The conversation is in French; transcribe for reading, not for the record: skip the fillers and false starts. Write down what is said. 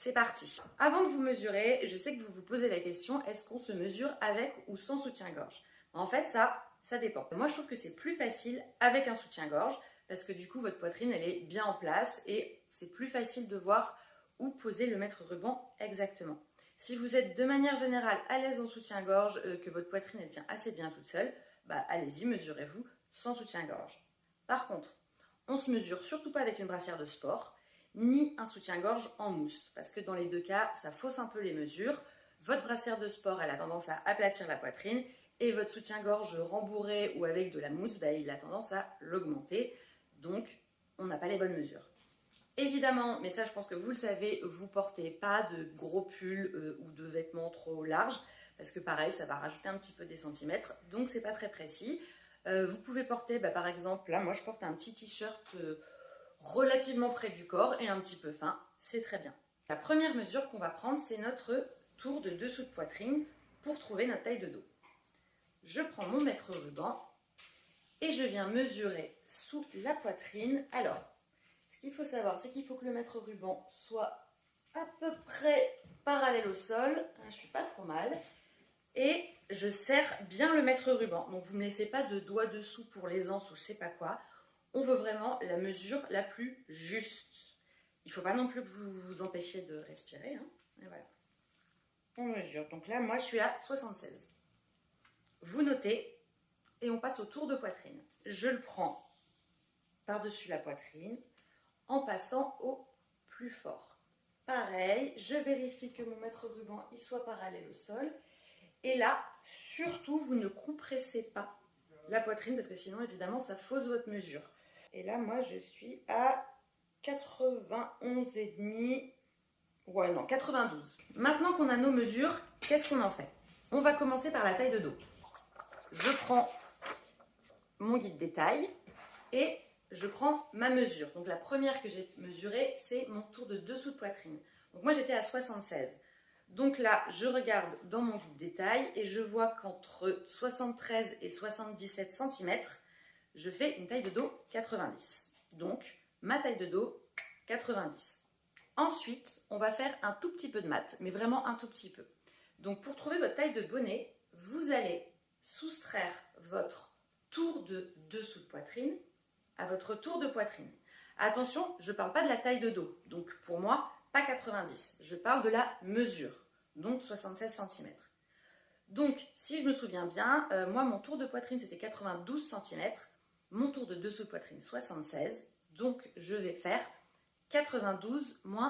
c'est parti. Avant de vous mesurer, je sais que vous vous posez la question, est-ce qu'on se mesure avec ou sans soutien-gorge? En fait, ça dépend. Moi, je trouve que c'est plus facile avec un soutien-gorge parce que du coup, votre poitrine, elle est bien en place et c'est plus facile de voir où poser le mètre-ruban exactement. Si vous êtes de manière générale à l'aise en soutien-gorge, que votre poitrine, elle tient assez bien toute seule, bah allez-y, mesurez-vous sans soutien-gorge. Par contre, on se mesure surtout pas avec une brassière de sport, ni un soutien-gorge en mousse, parce que dans les deux cas, ça fausse un peu les mesures. Votre brassière de sport, elle a tendance à aplatir la poitrine, et votre soutien-gorge rembourré ou avec de la mousse, bah, il a tendance à l'augmenter, donc on n'a pas les bonnes mesures. Évidemment, mais ça je pense que vous le savez, vous portez pas de gros pulls ou de vêtements trop larges, parce que pareil, ça va rajouter un petit peu des centimètres, donc c'est pas très précis. Vous pouvez porter, par exemple, là moi je porte un petit t-shirt relativement près du corps et un petit peu fin, c'est très bien. La première mesure qu'on va prendre, c'est notre tour de dessous de poitrine pour trouver notre taille de dos. Je prends mon mètre-ruban et je viens mesurer sous la poitrine. Alors, ce qu'il faut savoir, c'est qu'il faut que le mètre-ruban soit à peu près parallèle au sol. Je ne suis pas trop mal. Et je serre bien le mètre-ruban. Donc, vous ne me laissez pas de doigts dessous pour les anses ou je ne sais pas quoi. On veut vraiment la mesure la plus juste. Il ne faut pas non plus que vous vous empêchiez de respirer. Hein. Et voilà. On mesure. Donc là, moi, je suis à 76. Vous notez et on passe au tour de poitrine. Je le prends par-dessus la poitrine en passant au plus fort. Pareil, je vérifie que mon mètre-ruban il soit parallèle au sol. Et là, surtout, vous ne compressez pas la poitrine parce que sinon, évidemment, ça fausse votre mesure. Et là, moi, je suis à 91,5. Ouais, non, 92. Maintenant qu'on a nos mesures, qu'est-ce qu'on en fait? On va commencer par la taille de dos. Je prends mon guide des tailles et je prends ma mesure. Donc la première que j'ai mesurée, c'est mon tour de dessous de poitrine. Donc moi j'étais à 76. Donc là, je regarde dans mon guide des tailles et je vois qu'entre 73 et 77 cm, je fais une taille de dos 90. Donc ma taille de dos 90. Ensuite, on va faire un tout petit peu de maths, mais vraiment un tout petit peu. Donc pour trouver votre taille de bonnet, vous allez soustraire votre tour de dessous de poitrine à votre tour de poitrine. Attention, je ne parle pas de la taille de dos, donc pour moi, pas 90. Je parle de la mesure, donc 76 cm. Donc, si je me souviens bien, moi, mon tour de poitrine, c'était 92 cm, mon tour de dessous de poitrine, 76, donc je vais faire 92 moins